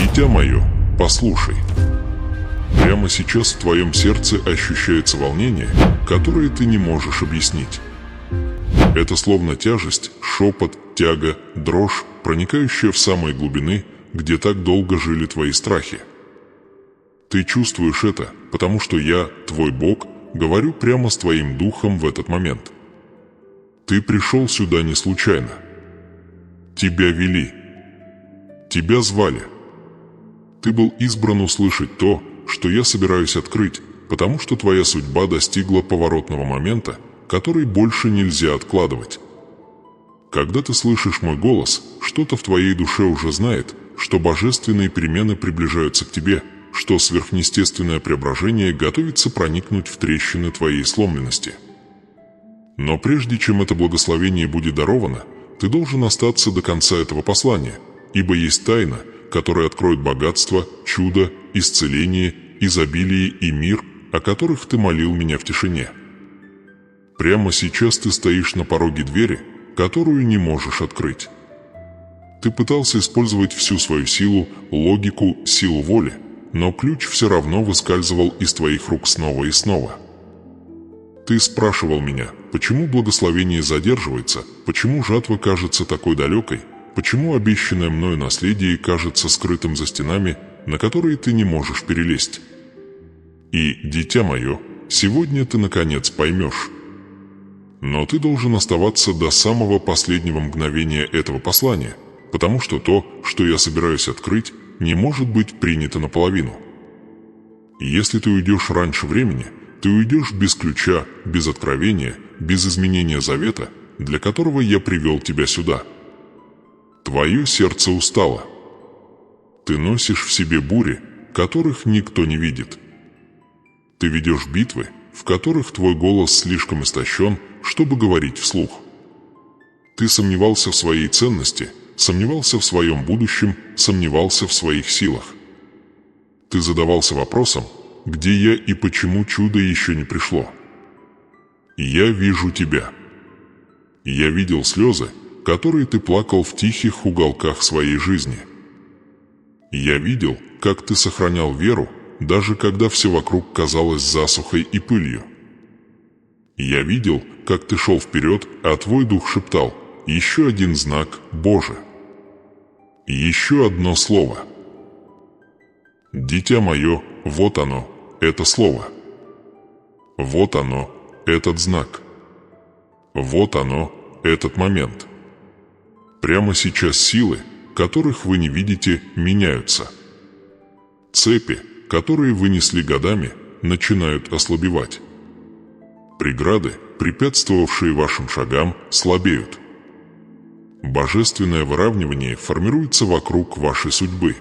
Дитя мое, послушай. Прямо сейчас в твоем сердце ощущается волнение, которое ты не можешь объяснить. Это словно тяжесть, шепот, тяга, дрожь, проникающая в самые глубины, где так долго жили твои страхи. Ты чувствуешь это, потому что я, твой Бог, говорю прямо с твоим духом в этот момент. Ты пришел сюда не случайно. Тебя вели. Тебя звали. Ты был избран услышать то, что я собираюсь открыть, потому что твоя судьба достигла поворотного момента, который больше нельзя откладывать. Когда ты слышишь мой голос, что-то в твоей душе уже знает, что божественные перемены приближаются к тебе, что сверхъестественное преображение готовится проникнуть в трещины твоей сломленности. Но прежде чем это благословение будет даровано, ты должен остаться до конца этого послания, ибо есть тайна, которая откроет богатство, чудо, исцеление, изобилие и мир, о которых ты молил меня в тишине. Прямо сейчас ты стоишь на пороге двери, которую не можешь открыть. Ты пытался использовать всю свою силу, логику, силу воли, но ключ все равно выскальзывал из твоих рук снова и снова. Ты спрашивал меня, почему благословение задерживается, почему жатва кажется такой далекой, почему обещанное мною наследие кажется скрытым за стенами, на которые ты не можешь перелезть. И, дитя мое, сегодня ты наконец поймешь. Но ты должен оставаться до самого последнего мгновения этого послания, потому что то, что я собираюсь открыть, не может быть принято наполовину. Если ты уйдешь раньше времени, ты уйдешь без ключа, без откровения, без изменения завета, для которого я привел тебя сюда. Твое сердце устало. Ты носишь в себе бури, которых никто не видит. Ты ведешь битвы, в которых твой голос слишком истощен, чтобы говорить вслух. Ты сомневался в своей ценности, сомневался в своем будущем, сомневался в своих силах. Ты задавался вопросом, где я и почему чудо еще не пришло. Я вижу тебя. Я видел слезы, которые ты плакал в тихих уголках своей жизни. Я видел, как ты сохранял веру, даже когда все вокруг казалось засухой и пылью. Я видел, как ты шел вперед, а твой дух шептал: «Еще один знак, Боже! Еще одно слово!» Дитя мое, вот оно, это слово. Вот оно, этот знак. Вот оно, этот момент. Прямо сейчас силы, которых вы не видите, меняются. Цепи, которые вы несли годами, начинают ослабевать. Преграды, препятствовавшие вашим шагам, слабеют. Божественное выравнивание формируется вокруг вашей судьбы.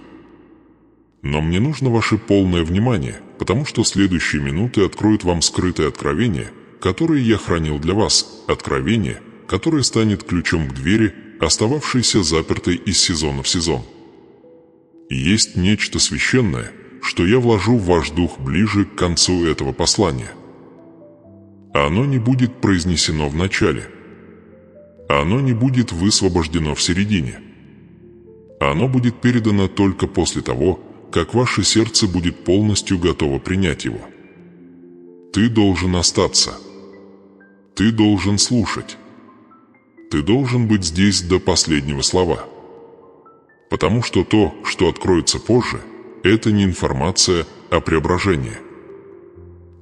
Но мне нужно ваше полное внимание, потому что следующие минуты откроют вам скрытое откровение, которое я хранил для вас, откровение, которое станет ключом к двери, остававшейся запертой из сезона в сезон. Есть нечто священное, что я вложу в ваш дух ближе к концу этого послания. Оно не будет произнесено в начале. Оно не будет высвобождено в середине. Оно будет передано только после того, как ваше сердце будет полностью готово принять его. Ты должен остаться. Ты должен слушать. Ты должен быть здесь до последнего слова. Потому что то, что откроется позже, это не информация, а преображение.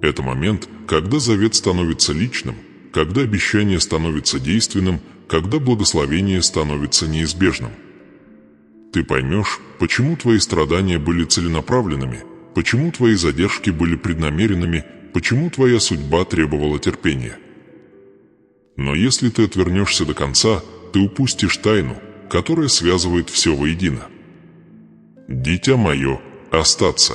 Это момент, когда завет становится личным, когда обещание становится действенным, когда благословение становится неизбежным. Ты поймешь, почему твои страдания были целенаправленными, почему твои задержки были преднамеренными, почему твоя судьба требовала терпения. Но если ты отвернешься до конца, ты упустишь тайну, которая связывает все воедино. Дитя мое, остаться.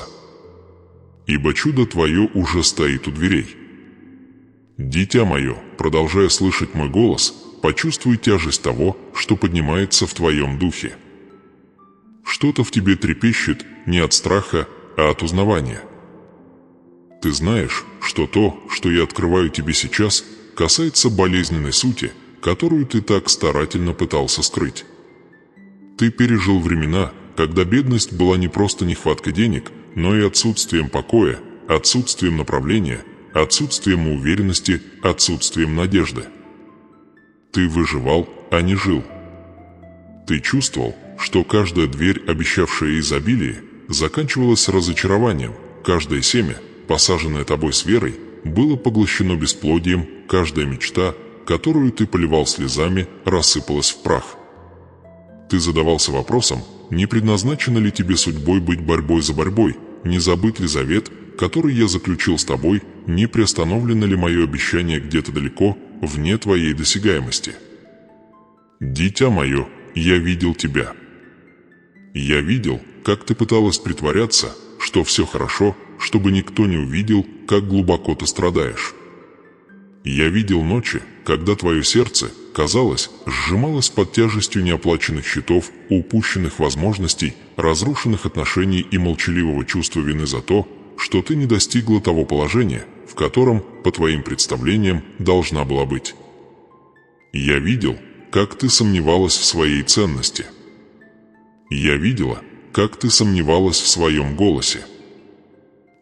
Ибо чудо твое уже стоит у дверей. Дитя мое, продолжая слышать мой голос, почувствуй тяжесть того, что поднимается в твоем духе. Что-то в тебе трепещет не от страха, а от узнавания. Ты знаешь, что то, что я открываю тебе сейчас, касается болезненной сути, которую ты так старательно пытался скрыть. Ты пережил времена, когда бедность была не просто нехваткой денег, но и отсутствием покоя, отсутствием направления, отсутствием уверенности, отсутствием надежды. Ты выживал, а не жил. Ты чувствовал, что каждая дверь, обещавшая изобилие, заканчивалась разочарованием, каждое семя, посаженное тобой с верой, было поглощено бесплодием, каждая мечта, которую ты поливал слезами, рассыпалась в прах. Ты задавался вопросом, не предназначено ли тебе судьбой быть борьбой за борьбой, не забыт ли завет, который я заключил с тобой, не приостановлено ли мое обещание где-то далеко, вне твоей досягаемости. Дитя мое, я видел тебя. Я видел, как ты пыталась притворяться, что все хорошо, чтобы никто не увидел, как глубоко ты страдаешь. Я видел ночи, когда твое сердце, казалось, сжималось под тяжестью неоплаченных счетов, упущенных возможностей, разрушенных отношений и молчаливого чувства вины за то, что ты не достигла того положения, в котором, по твоим представлениям, должна была быть. Я видел, как ты сомневалась в своей ценности. Я видела, как ты сомневалась в своем голосе.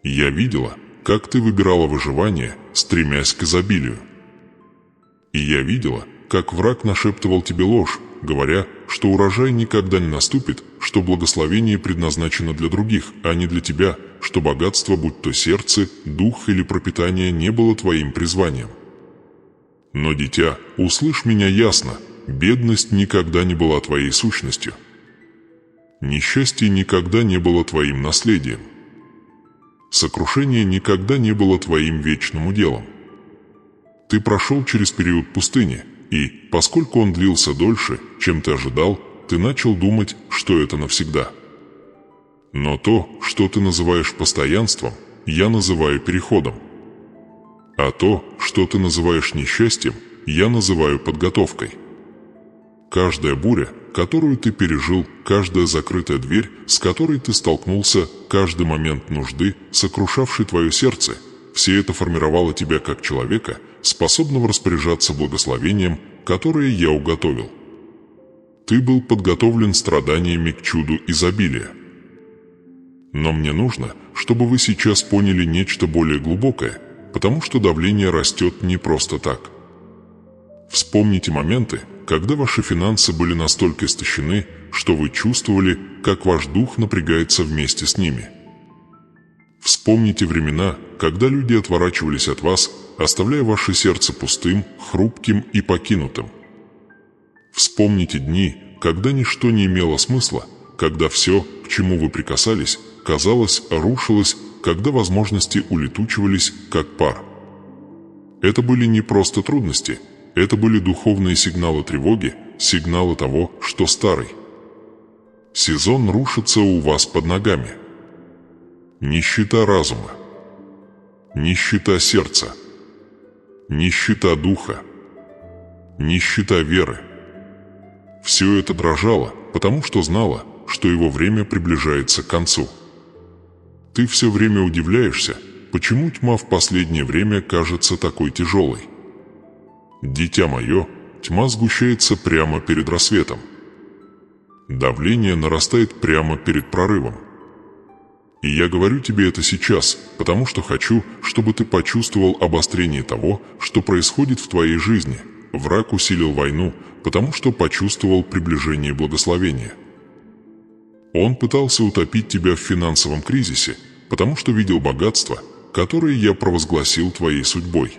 Я видела, как ты выбирала выживание, стремясь к изобилию. И я видела, как враг нашептывал тебе ложь, говоря, что урожай никогда не наступит, что благословение предназначено для других, а не для тебя, что богатство, будь то сердце, дух или пропитание, не было твоим призванием. Но, дитя, услышь меня ясно, бедность никогда не была твоей сущностью. Несчастье никогда не было твоим наследием. Сокрушение никогда не было твоим вечным уделом. Ты прошел через период пустыни, и, поскольку он длился дольше, чем ты ожидал, ты начал думать, что это навсегда. Но то, что ты называешь постоянством, я называю переходом. А то, что ты называешь несчастьем, я называю подготовкой. Каждая буря, которую ты пережил, каждая закрытая дверь, с которой ты столкнулся, каждый момент нужды, сокрушавший твое сердце, все это формировало тебя как человека, способного распоряжаться благословением, которое я уготовил. Ты был подготовлен страданиями к чуду изобилия. Но мне нужно, чтобы вы сейчас поняли нечто более глубокое, потому что давление растет не просто так. Вспомните моменты, когда ваши финансы были настолько истощены, что вы чувствовали, как ваш дух напрягается вместе с ними. Вспомните времена, когда люди отворачивались от вас, оставляя ваше сердце пустым, хрупким и покинутым. Вспомните дни, когда ничто не имело смысла, когда все, к чему вы прикасались, казалось, рушилось, когда возможности улетучивались, как пар. Это были не просто трудности, это были духовные сигналы тревоги, сигналы того, что старый сезон рушится у вас под ногами. Нищета разума, нищета сердца, нищета духа, нищета веры. Все это дрожало, потому что знало, что его время приближается к концу. Ты все время удивляешься, почему тьма в последнее время кажется такой тяжелой. Дитя мое, тьма сгущается прямо перед рассветом. Давление нарастает прямо перед прорывом. И я говорю тебе это сейчас, потому что хочу, чтобы ты почувствовал обострение того, что происходит в твоей жизни. Враг усилил войну, потому что почувствовал приближение благословения. Он пытался утопить тебя в финансовом кризисе, потому что видел богатство, которое я провозгласил твоей судьбой.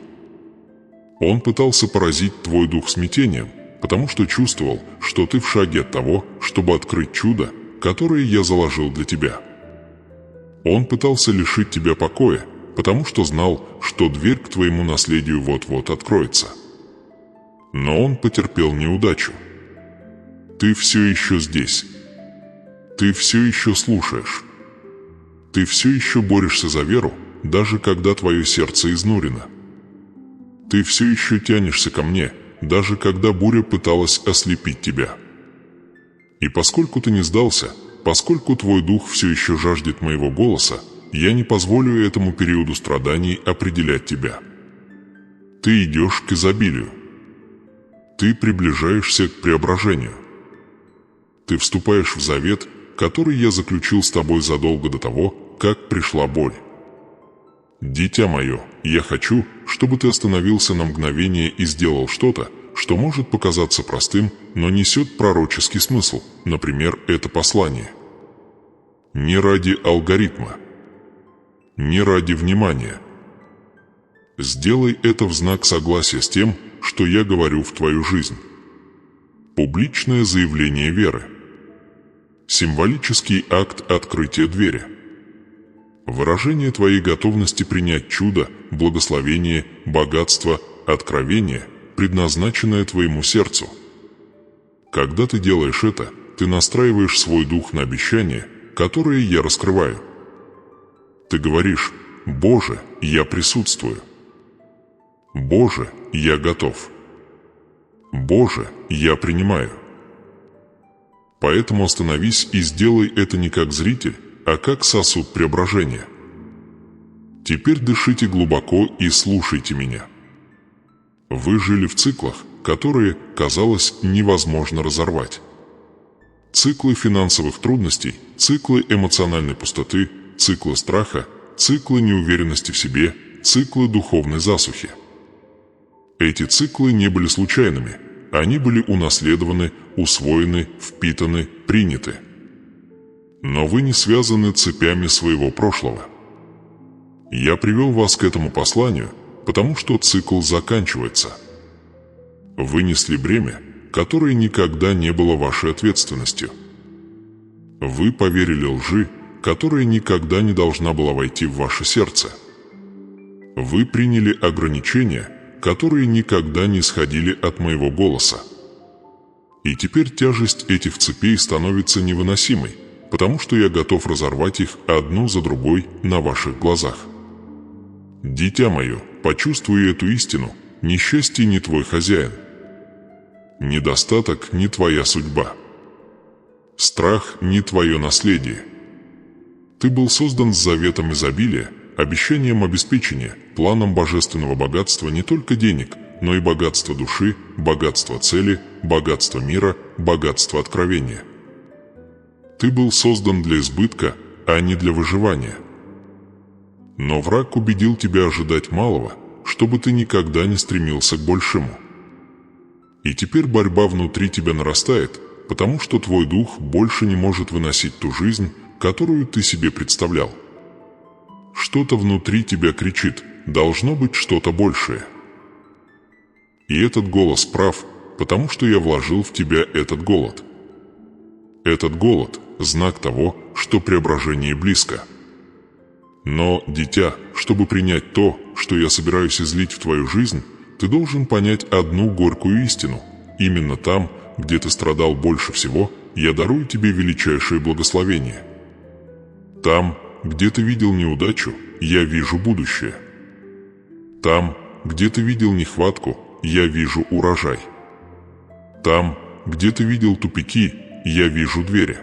Он пытался поразить твой дух смятением, потому что чувствовал, что ты в шаге от того, чтобы открыть чудо, которое я заложил для тебя. Он пытался лишить тебя покоя, потому что знал, что дверь к твоему наследию вот-вот откроется. Но он потерпел неудачу. Ты все еще здесь. Ты все еще слушаешь. Ты все еще борешься за веру, даже когда твое сердце изнурено. Ты все еще тянешься ко мне, даже когда буря пыталась ослепить тебя. И поскольку ты не сдался, поскольку твой дух все еще жаждет моего голоса, я не позволю этому периоду страданий определять тебя. Ты идешь к изобилию. Ты приближаешься к преображению. Ты вступаешь в завет, который я заключил с тобой задолго до того, как пришла боль. Дитя мое, я хочу, чтобы ты остановился на мгновение и сделал что-то, что может показаться простым, но несет пророческий смысл, например, это послание. Не ради алгоритма, не ради внимания. Сделай это в знак согласия с тем, что я говорю в твою жизнь. Публичное заявление веры. Символический акт открытия двери. Выражение твоей готовности принять чудо, благословение, богатство, откровение, предназначенное твоему сердцу. Когда ты делаешь это, ты настраиваешь свой дух на обещания, которые я раскрываю. Ты говоришь: «Боже, я присутствую». «Боже, я готов». «Боже, я принимаю». Поэтому остановись и сделай это не как зритель, а как сосуд преображения. Теперь дышите глубоко и слушайте меня. Вы жили в циклах, которые, казалось, невозможно разорвать. Циклы финансовых трудностей, циклы эмоциональной пустоты, циклы страха, циклы неуверенности в себе, циклы духовной засухи. Эти циклы не были случайными, они были унаследованы, усвоены, впитаны, приняты. Но вы не связаны цепями своего прошлого. Я привел вас к этому посланию, потому что цикл заканчивается. Вы несли бремя, которое никогда не было вашей ответственностью. Вы поверили лжи, которая никогда не должна была войти в ваше сердце. Вы приняли ограничения, которые никогда не исходили от моего голоса. И теперь тяжесть этих цепей становится невыносимой, потому что я готов разорвать их одну за другой на ваших глазах. Дитя мое, почувствуй эту истину: несчастье не твой хозяин. Недостаток не твоя судьба. Страх не твое наследие. Ты был создан с заветом изобилия, обещанием обеспечения, планом божественного богатства не только денег, но и богатства души, богатства цели, богатства мира, богатства откровения. Ты был создан для избытка, а не для выживания. Но враг убедил тебя ожидать малого, чтобы ты никогда не стремился к большему. И теперь борьба внутри тебя нарастает, потому что твой дух больше не может выносить ту жизнь, которую ты себе представлял. Что-то внутри тебя кричит: должно быть что-то большее. И этот голос прав, потому что я вложил в тебя этот голод. Этот голод – знак того, что преображение близко. Но, дитя, чтобы принять то, что я собираюсь излить в твою жизнь, ты должен понять одну горькую истину. Именно там, где ты страдал больше всего, я дарую тебе величайшее благословение. Там, где ты видел неудачу, я вижу будущее. Там, где ты видел нехватку, я вижу урожай. Там, где ты видел тупики, я вижу двери.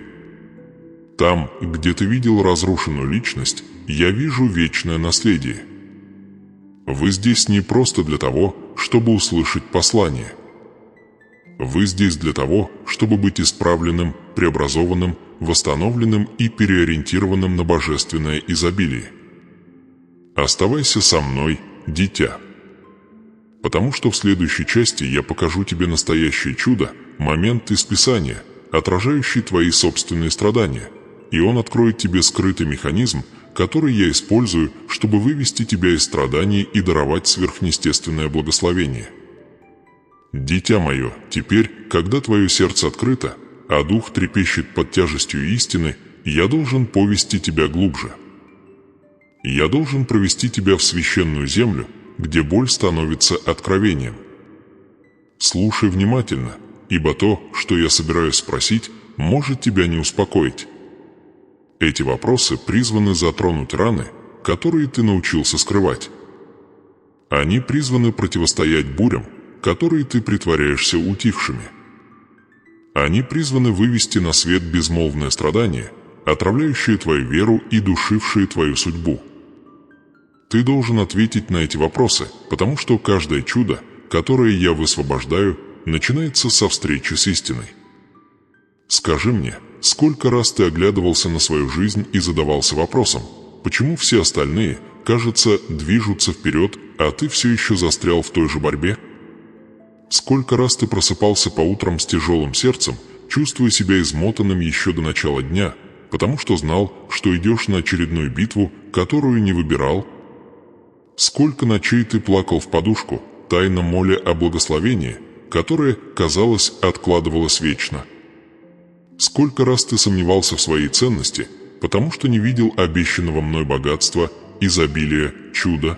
Там, где ты видел разрушенную личность, я вижу вечное наследие. Вы здесь не просто для того, чтобы услышать послание. Вы здесь для того, чтобы быть исправленным, преобразованным, восстановленным и переориентированным на божественное изобилие. Оставайся со мной, дитя. Потому что в следующей части я покажу тебе настоящее чудо, момент из Писания, отражающий твои собственные страдания, и он откроет тебе скрытый механизм, который я использую, чтобы вывести тебя из страданий и даровать сверхъестественное благословение. Дитя мое, теперь, когда твое сердце открыто, а дух трепещет под тяжестью истины, я должен повести тебя глубже. Я должен провести тебя в священную землю, где боль становится откровением. Слушай внимательно, ибо то, что я собираюсь спросить, может тебя не успокоить. Эти вопросы призваны затронуть раны, которые ты научился скрывать. Они призваны противостоять бурям, которые ты притворяешься утихшими. Они призваны вывести на свет безмолвное страдание, отравляющее твою веру и душившее твою судьбу. Ты должен ответить на эти вопросы, потому что каждое чудо, которое я высвобождаю, начинается со встречи с истиной. Скажи мне, сколько раз ты оглядывался на свою жизнь и задавался вопросом, почему все остальные, кажется, движутся вперед, а ты все еще застрял в той же борьбе? Сколько раз ты просыпался по утрам с тяжелым сердцем, чувствуя себя измотанным еще до начала дня, потому что знал, что идешь на очередную битву, которую не выбирал? Сколько ночей ты плакал в подушку, тайно моля о благословении, которое, казалось, откладывалось вечно? Сколько раз ты сомневался в своей ценности, потому что не видел обещанного мной богатства, изобилия, чуда?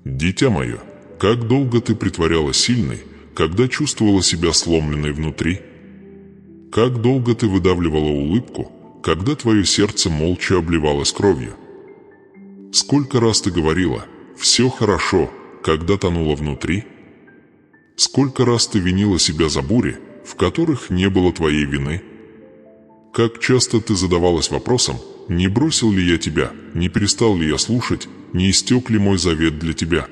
Дитя мое, как долго ты притворялась сильной, когда чувствовала себя сломленной внутри? Как долго ты выдавливала улыбку, когда твое сердце молча обливалось кровью? Сколько раз ты говорила «все хорошо», когда тонула внутри? Сколько раз ты винила себя за бури, в которых не было твоей вины? Как часто ты задавалась вопросом, не бросил ли я тебя, не перестал ли я слушать, не истек ли мой завет для тебя?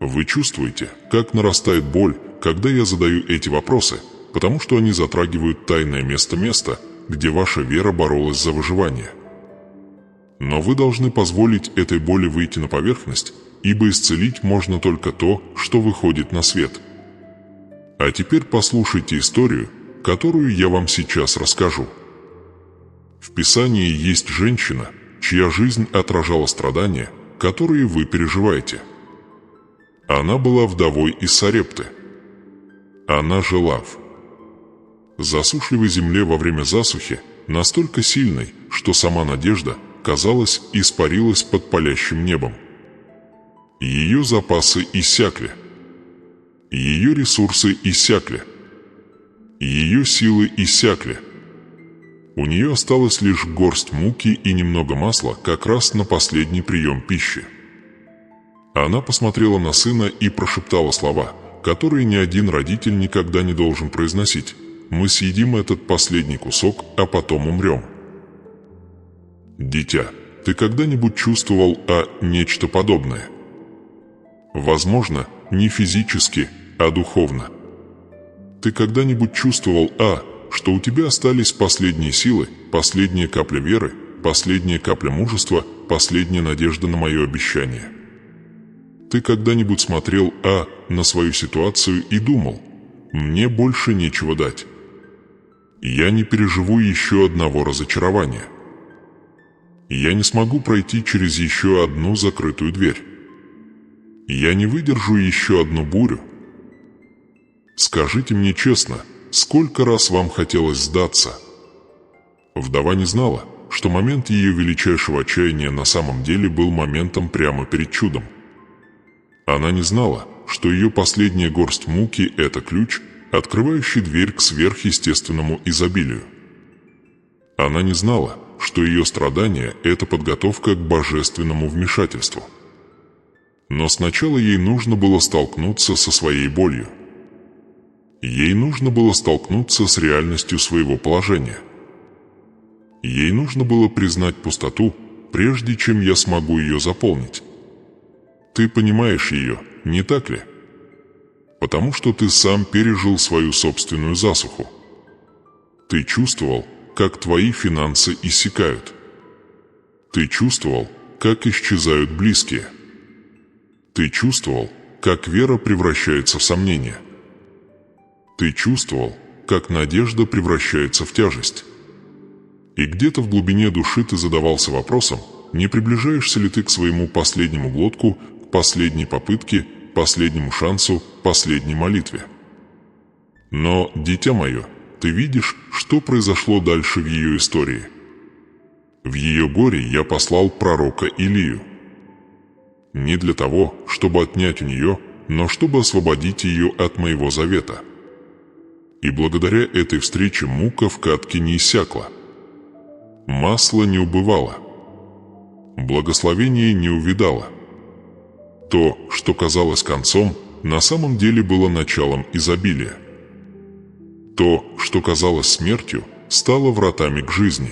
Вы чувствуете, как нарастает боль, когда я задаю эти вопросы, потому что они затрагивают тайное место, где ваша вера боролась за выживание. Но вы должны позволить этой боли выйти на поверхность, ибо исцелить можно только то, что выходит на свет. А теперь послушайте историю, которую я вам сейчас расскажу. В Писании есть женщина, чья жизнь отражала страдания, которые вы переживаете. Она была вдовой из Сарепты. Она жила в засушливой земле во время засухи, настолько сильной, что сама надежда, казалось, испарилась под палящим небом. Ее запасы иссякли. Ее ресурсы иссякли. Ее силы иссякли. У нее осталась лишь горсть муки и немного масла как раз на последний прием пищи. Она посмотрела на сына и прошептала слова, которые ни один родитель никогда не должен произносить. «Мы съедим этот последний кусок, а потом умрем». Дитя, ты когда-нибудь чувствовал нечто подобное? Возможно, не физически, а духовно. Ты когда-нибудь чувствовал что у тебя остались последние силы, последняя капля веры, последняя капля мужества, последняя надежда на мое обещание? Ты когда-нибудь смотрел на свою ситуацию и думал: «Мне больше нечего дать. Я не переживу еще одного разочарования. Я не смогу пройти через еще одну закрытую дверь. Я не выдержу еще одну бурю». Скажите мне честно, сколько раз вам хотелось сдаться? Вдова не знала, что момент ее величайшего отчаяния на самом деле был моментом прямо перед чудом. Она не знала, что ее последняя горсть муки – это ключ, открывающий дверь к сверхъестественному изобилию. Она не знала, что ее страдание – это подготовка к божественному вмешательству. Но сначала ей нужно было столкнуться со своей болью. Ей нужно было столкнуться с реальностью своего положения. Ей нужно было признать пустоту, прежде чем я смогу ее заполнить. Ты понимаешь ее, не так ли? Потому что ты сам пережил свою собственную засуху. Ты чувствовал, как твои финансы иссякают. Ты чувствовал, как исчезают близкие. Ты чувствовал, как вера превращается в сомнение. Ты чувствовал, как надежда превращается в тяжесть. И где-то в глубине души ты задавался вопросом, не приближаешься ли ты к своему последнему глотку, к последней попытке, последнему шансу, последней молитве. Но, дитя мое, ты видишь, что произошло дальше в ее истории. В ее горе я послал пророка Илию. Не для того, чтобы отнять у нее, но чтобы освободить ее от моего завета. И благодаря этой встрече мука в катке не иссякла. Масло не убывало. Благословение не увядало. То, что казалось концом, на самом деле было началом изобилия. То, что казалось смертью, стало вратами к жизни.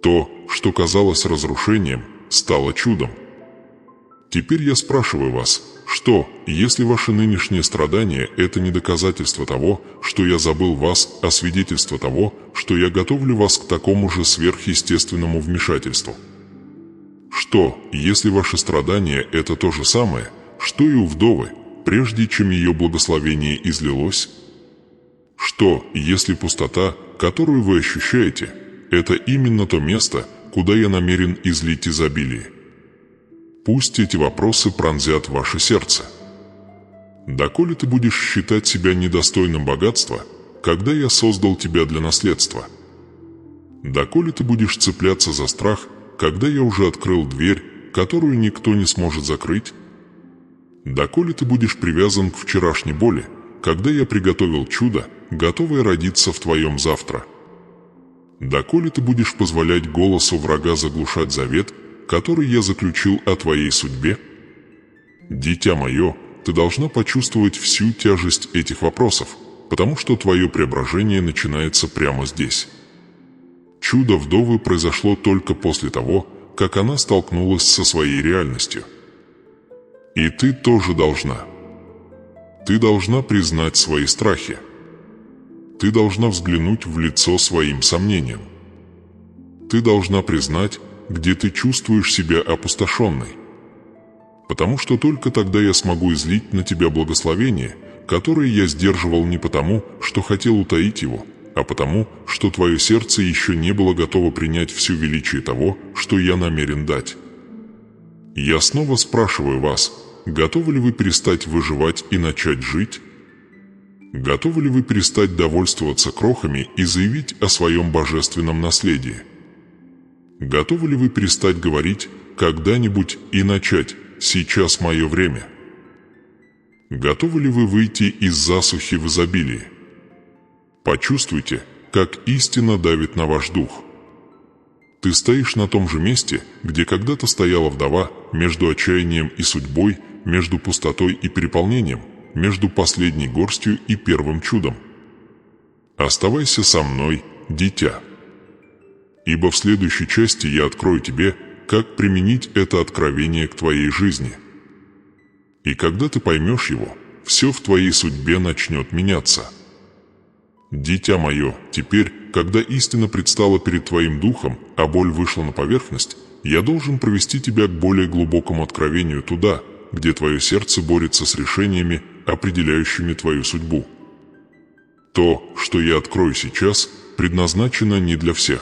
То, что казалось разрушением, стало чудом. Теперь я спрашиваю вас, что, если ваше нынешнее страдание – это не доказательство того, что я забыл вас, а свидетельство того, что я готовлю вас к такому же сверхъестественному вмешательству? Что, если ваше страдание – это то же самое, что и у вдовы, прежде чем ее благословение излилось? Что, если пустота, которую вы ощущаете, это именно то место, куда я намерен излить изобилие? Пусть эти вопросы пронзят ваше сердце. Доколе ты будешь считать себя недостойным богатства, когда я создал тебя для наследства? Доколе ты будешь цепляться за страх, когда я уже открыл дверь, которую никто не сможет закрыть? Доколе ты будешь привязан к вчерашней боли, когда я приготовил чудо, готовое родиться в твоем завтра? Доколе ты будешь позволять голосу врага заглушать завет, который я заключил о твоей судьбе? Дитя мое, ты должна почувствовать всю тяжесть этих вопросов, потому что твое преображение начинается прямо здесь. Чудо вдовы произошло только после того, как она столкнулась со своей реальностью. И ты тоже должна. Ты должна признать свои страхи. Ты должна взглянуть в лицо своим сомнениям. Ты должна признать, где ты чувствуешь себя опустошенной. Потому что только тогда я смогу излить на тебя благословение, которое я сдерживал не потому, что хотел утаить его, а потому, что твое сердце еще не было готово принять всю величие того, что я намерен дать. Я снова спрашиваю вас, готовы ли вы перестать выживать и начать жить? Готовы ли вы перестать довольствоваться крохами и заявить о своем божественном наследии? Готовы ли вы перестать говорить «когда-нибудь» и начать «сейчас мое время»? Готовы ли вы выйти из засухи в изобилии? Почувствуйте, как истина давит на ваш дух. Ты стоишь на том же месте, где когда-то стояла вдова, между отчаянием и судьбой, между пустотой и переполнением, между последней горстью и первым чудом. Оставайся со мной, дитя. Ибо в следующей части я открою тебе, как применить это откровение к твоей жизни. И когда ты поймешь его, все в твоей судьбе начнет меняться. Дитя мое, теперь, когда истина предстала перед твоим духом, а боль вышла на поверхность, я должен провести тебя к более глубокому откровению туда, где твое сердце борется с решениями, определяющими твою судьбу. То, что я открою сейчас, предназначено не для всех.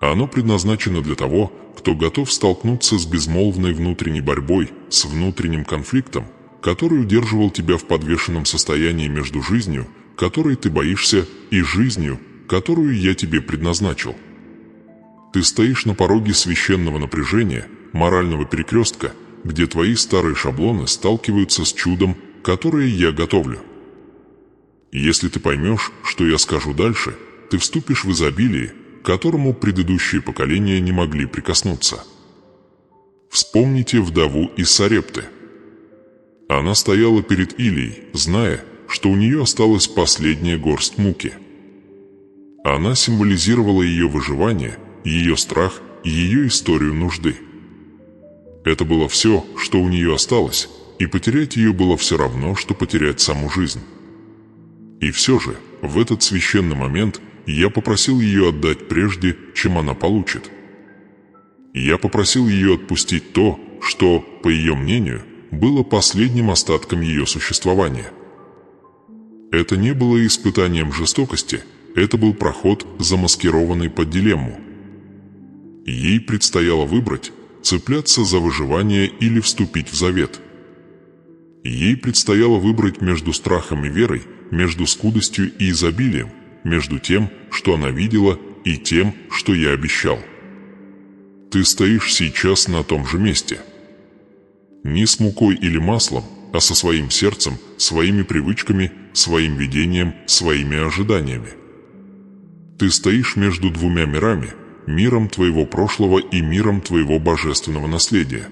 Оно предназначено для того, кто готов столкнуться с безмолвной внутренней борьбой, с внутренним конфликтом, который удерживал тебя в подвешенном состоянии между жизнью, которой ты боишься, и жизнью, которую я тебе предназначил. Ты стоишь на пороге священного напряжения, морального перекрестка, где твои старые шаблоны сталкиваются с чудом, которое я готовлю. Если ты поймешь, что я скажу дальше, ты вступишь в изобилие, к которому предыдущие поколения не могли прикоснуться. Вспомните вдову из Сарепты. Она стояла перед Илией, зная, что у нее осталась последняя горсть муки. Она символизировала ее выживание, ее страх и ее историю нужды. Это было все, что у нее осталось, и потерять ее было все равно, что потерять саму жизнь. И все же, в этот священный момент я попросил ее отдать прежде, чем она получит. Я попросил ее отпустить то, что, по ее мнению, было последним остатком ее существования. Это не было испытанием жестокости, это был проход, замаскированный под дилемму. Ей предстояло выбрать, цепляться за выживание или вступить в завет. Ей предстояло выбрать между страхом и верой, между скудостью и изобилием, между тем, что она видела, и тем, что я обещал. Ты стоишь сейчас на том же месте. Не с мукой или маслом, а со своим сердцем, своими привычками, своим видением, своими ожиданиями. Ты стоишь между двумя мирами, миром твоего прошлого и миром твоего божественного наследия.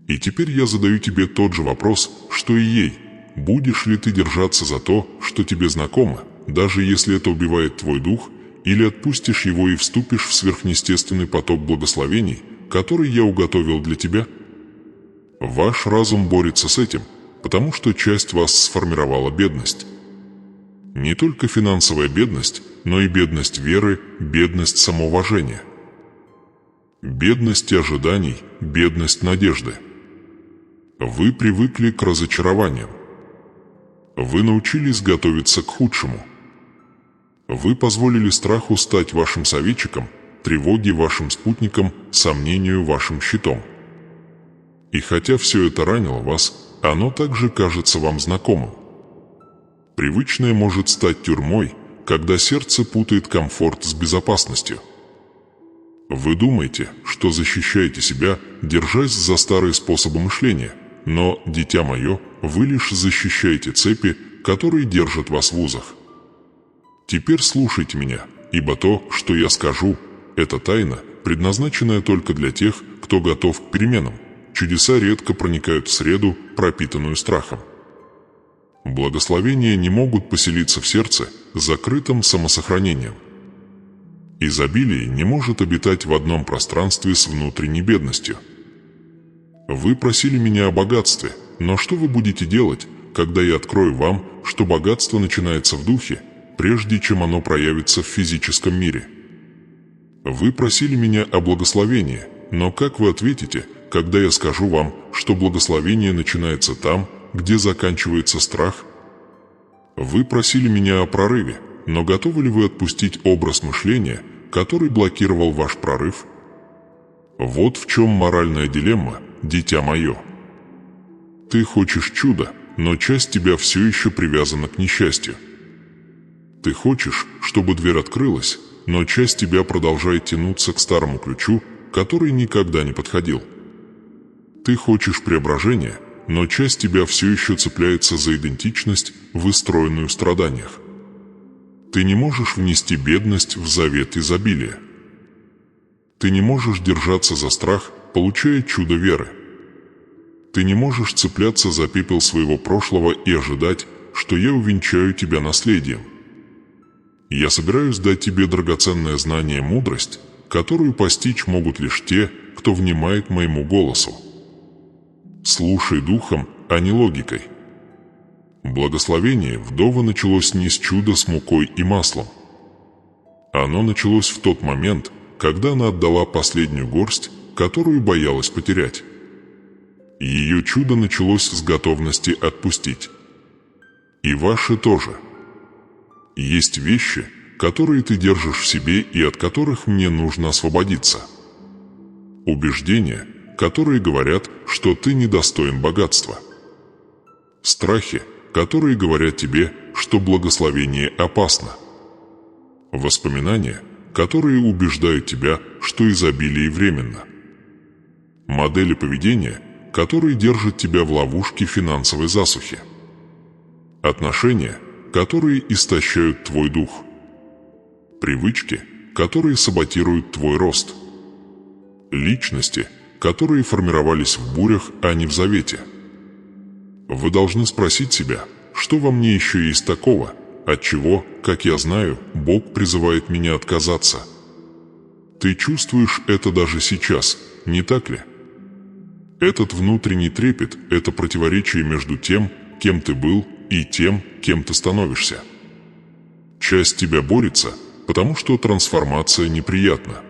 И теперь я задаю тебе тот же вопрос, что и ей. Будешь ли ты держаться за то, что тебе знакомо, даже если это убивает твой дух, или отпустишь его и вступишь в сверхъестественный поток благословений, который я уготовил для тебя? Ваш разум борется с этим, потому что часть вас сформировала бедность. Не только финансовая бедность, но и бедность веры, бедность самоуважения. Бедность ожиданий, бедность надежды. Вы привыкли к разочарованиям. Вы научились готовиться к худшему. Вы позволили страху стать вашим советчиком, тревоге вашим спутником, сомнению вашим щитом. И хотя все это ранило вас, оно также кажется вам знакомым. Привычное может стать тюрьмой, когда сердце путает комфорт с безопасностью. Вы думаете, что защищаете себя, держась за старые способы мышления, но, дитя мое, вы лишь защищаете цепи, которые держат вас в узах. Теперь слушайте меня, ибо то, что я скажу, это тайна, предназначенная только для тех, кто готов к переменам. Чудеса редко проникают в среду, пропитанную страхом. Благословения не могут поселиться в сердце, закрытом самосохранением. Изобилие не может обитать в одном пространстве с внутренней бедностью. Вы просили меня о богатстве, но что вы будете делать, когда я открою вам, что богатство начинается в духе, прежде чем оно проявится в физическом мире? Вы просили меня о благословении, но как вы ответите, когда я скажу вам, что благословение начинается там, где заканчивается страх? Вы просили меня о прорыве, но готовы ли вы отпустить образ мышления, который блокировал ваш прорыв? Вот в чем моральная дилемма, дитя мое. Ты хочешь чуда, но часть тебя все еще привязана к несчастью. Ты хочешь, чтобы дверь открылась, но часть тебя продолжает тянуться к старому ключу, который никогда не подходил. Ты хочешь преображения, но часть тебя все еще цепляется за идентичность, выстроенную в страданиях. Ты не можешь внести бедность в завет изобилия. Ты не можешь держаться за страх, получая чудо веры. Ты не можешь цепляться за пепел своего прошлого и ожидать, что я увенчаю тебя наследием. Я собираюсь дать тебе драгоценное знание, мудрость, которую постичь могут лишь те, кто внимает моему голосу. Слушай духом, а не логикой. Благословение вдовы началось не с чуда с мукой и маслом. Оно началось в тот момент, когда она отдала последнюю горсть, которую боялась потерять. Ее чудо началось с готовности отпустить. И ваше тоже. Есть вещи, которые ты держишь в себе и от которых мне нужно освободиться. Убеждения, которые говорят, что ты недостоин богатства. Страхи, которые говорят тебе, что благословение опасно. Воспоминания, которые убеждают тебя, что изобилие временно. Модели поведения, которые держат тебя в ловушке финансовой засухи. Отношения, которые истощают твой дух. Привычки, которые саботируют твой рост. Личности, которые формировались в бурях, а не в завете. Вы должны спросить себя, что во мне еще есть такого, от чего, как я знаю, Бог призывает меня отказаться. Ты чувствуешь это даже сейчас, не так ли? Этот внутренний трепет – это противоречие между тем, кем ты был, и тем, кем ты становишься. Часть тебя борется, потому что трансформация неприятна.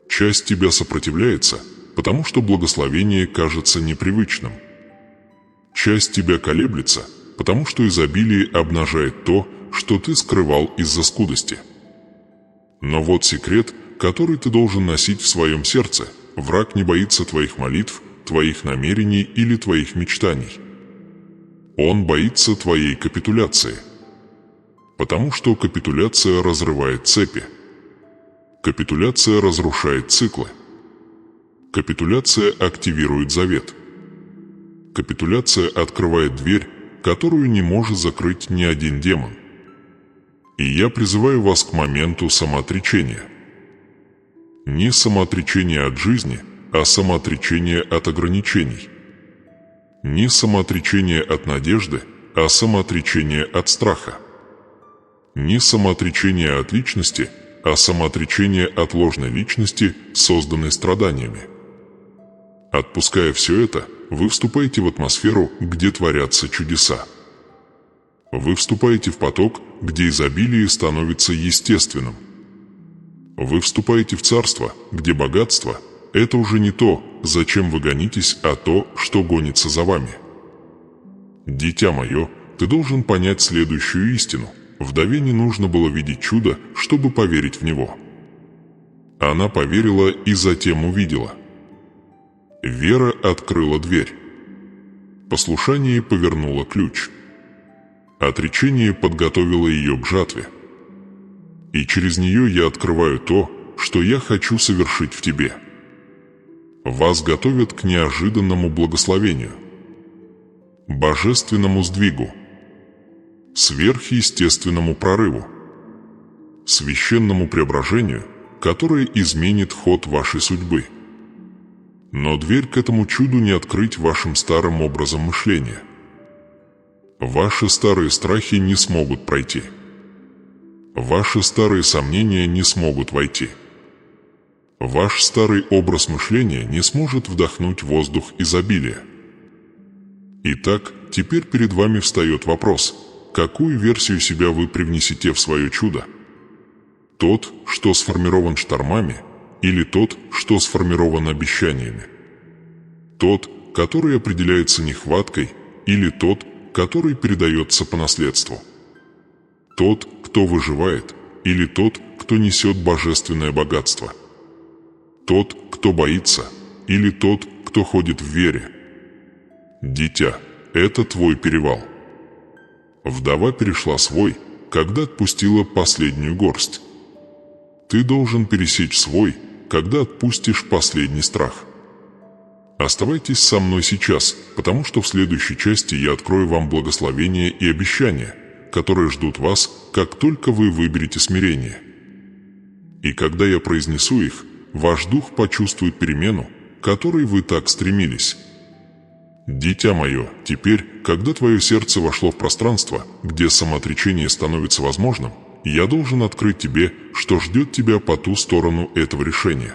Часть тебя сопротивляется, потому что благословение кажется непривычным. Часть тебя колеблется, потому что изобилие обнажает то, что ты скрывал из-за скудости. Но вот секрет, который ты должен носить в своем сердце. Враг не боится твоих молитв, твоих намерений или твоих мечтаний. Он боится твоей капитуляции. Потому что капитуляция разрывает цепи. Капитуляция разрушает циклы. Капитуляция активирует завет. Капитуляция открывает дверь, которую не может закрыть ни один демон. И я призываю вас к моменту самоотречения. Не самоотречение от жизни, а самоотречение от ограничений. Не самоотречение от надежды, а самоотречение от страха. Не самоотречение от личности, а самоотречение от ложной личности, созданной страданиями. Отпуская все это, вы вступаете в атмосферу, где творятся чудеса. Вы вступаете в поток, где изобилие становится естественным. Вы вступаете в царство, где богатство – это уже не то, зачем вы гонитесь, а то, что гонится за вами. Дитя мое, ты должен понять следующую истину. Вдове не нужно было видеть чудо, чтобы поверить в него. Она поверила и затем увидела. Вера открыла дверь. Послушание повернуло ключ. Отречение подготовило ее к жатве. И через нее я открываю то, что я хочу совершить в тебе. Вас готовят к неожиданному благословению, божественному сдвигу, сверхъестественному прорыву, священному преображению, которое изменит ход вашей судьбы. Но дверь к этому чуду не открыть вашим старым образом мышления. Ваши старые страхи не смогут пройти. Ваши старые сомнения не смогут войти. Ваш старый образ мышления не сможет вдохнуть воздух изобилия. Итак, теперь перед вами встает вопрос, какую версию себя вы привнесете в свое чудо? Тот, что сформирован штормами, или тот, что сформирован обещаниями? Тот, который определяется нехваткой, или тот, который передается по наследству? Тот, кто выживает, или тот, кто несет божественное богатство? Тот, кто боится, или тот, кто ходит в вере? Дитя, это твой перевал. Вдова перешла свой, когда отпустила последнюю горсть. Ты должен пересечь свой, когда отпустишь последний страх. Оставайтесь со мной сейчас, потому что в следующей части я открою вам благословения и обещания, которые ждут вас, как только вы выберете смирение. И когда я произнесу их, ваш дух почувствует перемену, к которой вы так стремились. Дитя мое, теперь, когда твое сердце вошло в пространство, где самоотречение становится возможным, я должен открыть тебе, что ждет тебя по ту сторону этого решения.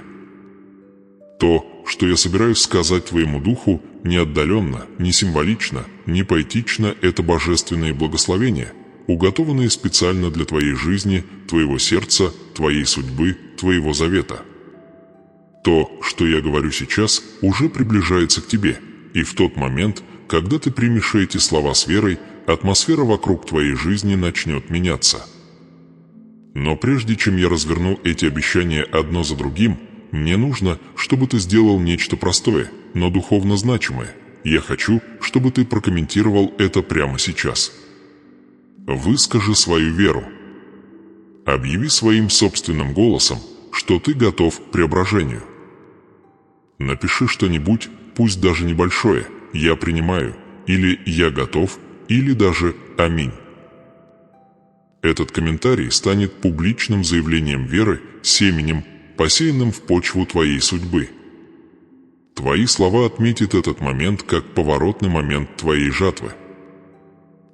То, что я собираюсь сказать твоему духу, не отдаленно, не символично, не поэтично, это божественные благословения, уготованные специально для твоей жизни, твоего сердца, твоей судьбы, твоего завета. То, что я говорю сейчас, уже приближается к тебе, и в тот момент, когда ты примешь эти слова с верой, атмосфера вокруг твоей жизни начнет меняться. Но прежде чем я разверну эти обещания одно за другим, мне нужно, чтобы ты сделал нечто простое, но духовно значимое. Я хочу, чтобы ты прокомментировал это прямо сейчас. Выскажи свою веру. Объяви своим собственным голосом, что ты готов к преображению. Напиши что-нибудь, пусть даже небольшое, «Я принимаю», или «Я готов», или даже «Аминь». Этот комментарий станет публичным заявлением веры, семенем, посеянным в почву твоей судьбы. Твои слова отметят этот момент как поворотный момент твоей жатвы.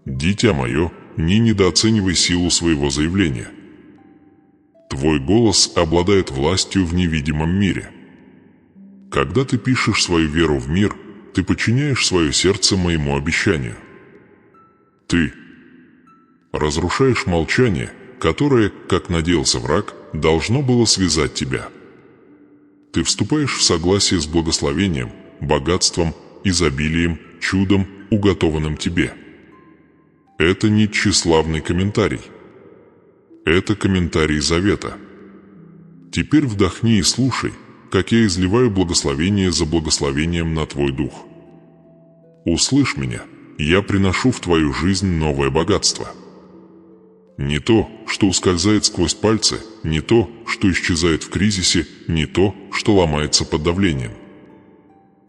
Дитя мое, не недооценивай силу своего заявления. Твой голос обладает властью в невидимом мире. Когда ты пишешь свою веру в мир, ты подчиняешь свое сердце моему обещанию. Ты разрушаешь молчание, которое, как надеялся враг, должно было связать тебя. Ты вступаешь в согласие с благословением, богатством, изобилием, чудом, уготованным тебе. Это не тщеславный комментарий. Это комментарий завета. Теперь вдохни и слушай, как я изливаю благословение за благословением на твой дух. Услышь меня, я приношу в твою жизнь новое богатство. Не то, что ускользает сквозь пальцы, не то, что исчезает в кризисе, не то, что ломается под давлением.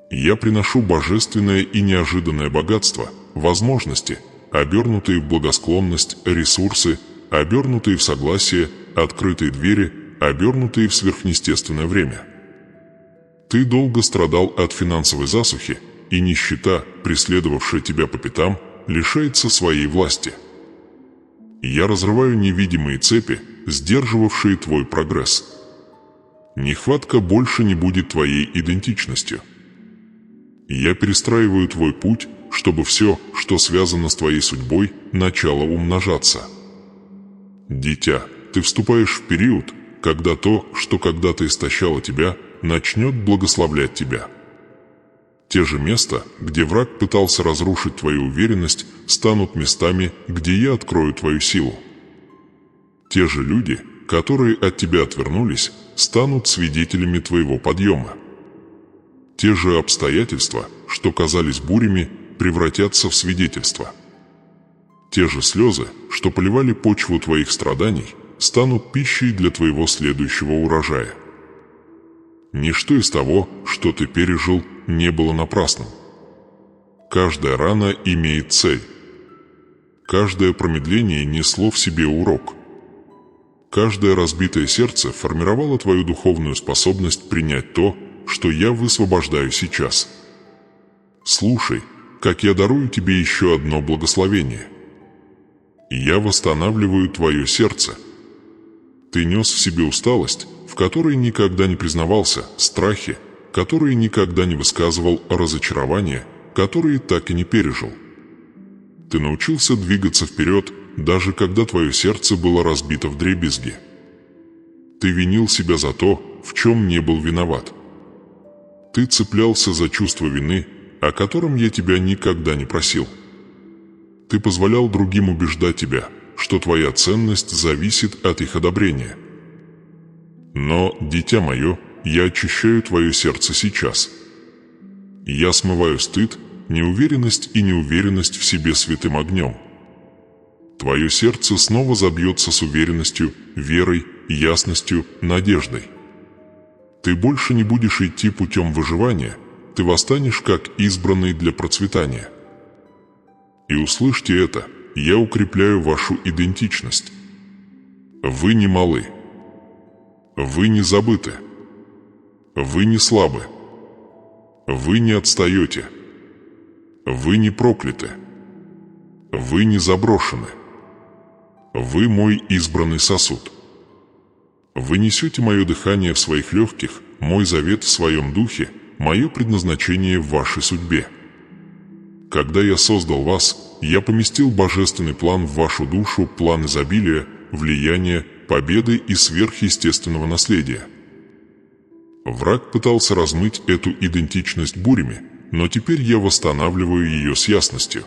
Я приношу божественное и неожиданное богатство, возможности, обернутые в благосклонность, ресурсы, обернутые в согласие, открытые двери, обернутые в сверхъестественное время. Ты долго страдал от финансовой засухи, и нищета, преследовавшая тебя по пятам, лишается своей власти. Я разрываю невидимые цепи, сдерживавшие твой прогресс. Нехватка больше не будет твоей идентичностью. Я перестраиваю твой путь, чтобы все, что связано с твоей судьбой, начало умножаться. Дитя, ты вступаешь в период, когда то, что когда-то истощало тебя, начнет благословлять тебя. Те же места, где враг пытался разрушить твою уверенность, станут местами, где я открою твою силу. Те же люди, которые от тебя отвернулись, станут свидетелями твоего подъема. Те же обстоятельства, что казались бурями, превратятся в свидетельства. Те же слезы, что поливали почву твоих страданий, станут пищей для твоего следующего урожая. Ничто из того, что ты пережил, не было напрасным. Каждая рана имеет цель. Каждое промедление несло в себе урок. Каждое разбитое сердце формировало твою духовную способность принять то, что я высвобождаю сейчас. Слушай, как я дарую тебе еще одно благословение. Я восстанавливаю твое сердце. Ты нес в себе усталость, в которой никогда не признавался, страхи, которые никогда не высказывал, разочарования, которые так и не пережил. Ты научился двигаться вперед, даже когда твое сердце было разбито вдребезги. Ты винил себя за то, в чем не был виноват. Ты цеплялся за чувство вины, о котором я тебя никогда не просил. Ты позволял другим убеждать тебя, что твоя ценность зависит от их одобрения. Но, дитя мое, я очищаю твое сердце сейчас. Я смываю стыд, неуверенность и неуверенность в себе святым огнем. Твое сердце снова забьется с уверенностью, верой, ясностью, надеждой. Ты больше не будешь идти путем выживания, ты восстанешь как избранный для процветания. И услышьте это, я укрепляю вашу идентичность. Вы не малы. Вы не забыты. Вы не слабы. Вы не отстаете. Вы не прокляты. Вы не заброшены. Вы мой избранный сосуд. Вы несете мое дыхание в своих легких, мой завет в своем духе, мое предназначение в вашей судьбе. Когда я создал вас, я поместил божественный план в вашу душу, план изобилия, влияния, победы и сверхъестественного наследия. Враг пытался размыть эту идентичность бурями, но теперь я восстанавливаю ее с ясностью.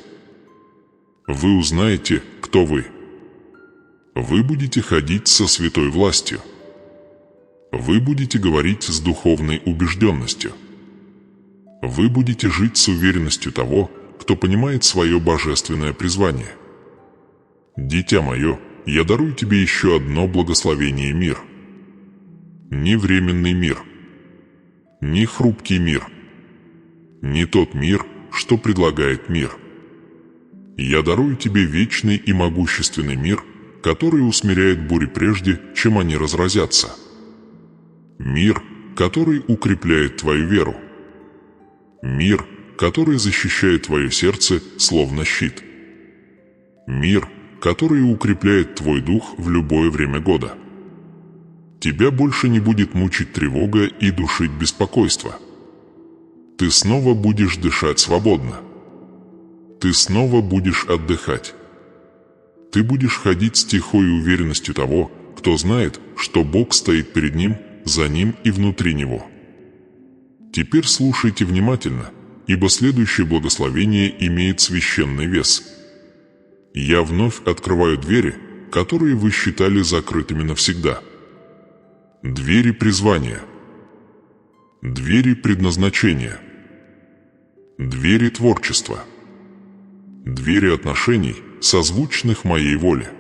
Вы узнаете, кто вы. Вы будете ходить со святой властью. Вы будете говорить с духовной убежденностью. Вы будете жить с уверенностью того, кто понимает свое божественное призвание. Дитя мое, я дарую тебе еще одно благословение мир. Не временный мир. Не хрупкий мир. Не тот мир, что предлагает мир. Я дарую тебе вечный и могущественный мир, который усмиряет бури прежде, чем они разразятся. Мир, который укрепляет твою веру. Мир, который защищает твое сердце, словно щит. Мир, который укрепляет твой дух в любое время года. Тебя больше не будет мучить тревога и душить беспокойство. Ты снова будешь дышать свободно. Ты снова будешь отдыхать. Ты будешь ходить с тихой уверенностью того, кто знает, что Бог стоит перед ним, за ним и внутри него. Теперь слушайте внимательно, ибо следующее благословение имеет священный вес. Я вновь открываю двери, которые вы считали закрытыми навсегда. Двери призвания. Двери предназначения. Двери творчества. Двери отношений, созвучных моей воле.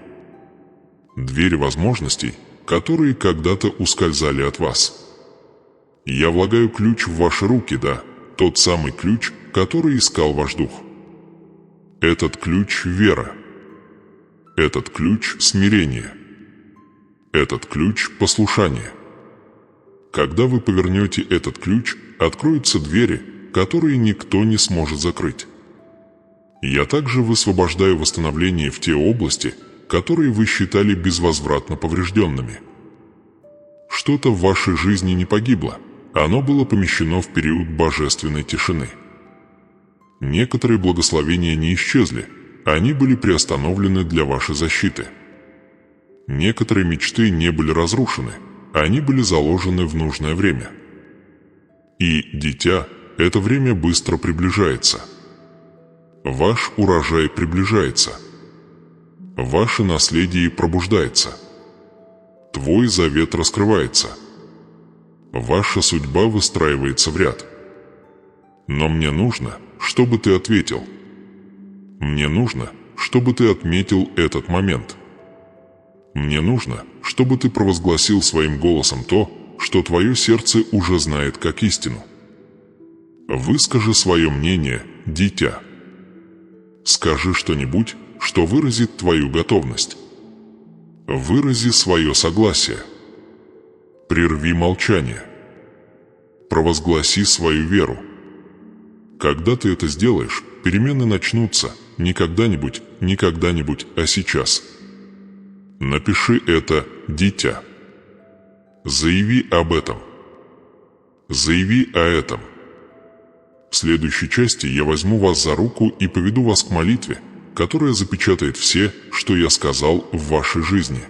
Двери возможностей, которые когда-то ускользали от вас. Я влагаю ключ в ваши руки, да, тот самый ключ, который искал ваш дух. Этот ключ — вера. Этот ключ — смирение. Этот ключ — послушание. Когда вы повернете этот ключ, откроются двери, которые никто не сможет закрыть. Я также высвобождаю восстановление в те области, которые вы считали безвозвратно поврежденными. Что-то в вашей жизни не погибло, оно было помещено в период божественной тишины. Некоторые благословения не исчезли, они были приостановлены для вашей защиты. Некоторые мечты не были разрушены, они были заложены в нужное время. И, дитя, это время быстро приближается. Ваш урожай приближается. Ваше наследие пробуждается. Твой завет раскрывается. Ваша судьба выстраивается в ряд. Но мне нужно, чтобы ты ответил. Мне нужно, чтобы ты отметил этот момент. Мне нужно, чтобы ты провозгласил своим голосом то, что твое сердце уже знает как истину. Выскажи свое мнение, дитя. Скажи что-нибудь, что выразит твою готовность. Вырази свое согласие. Прерви молчание. Провозгласи свою веру. Когда ты это сделаешь, перемены начнутся не когда-нибудь, а сейчас. Напиши это, дитя. Заяви об этом. Заяви о этом. В следующей части я возьму вас за руку и поведу вас к молитве, которая запечатает все, что я сказал в вашей жизни.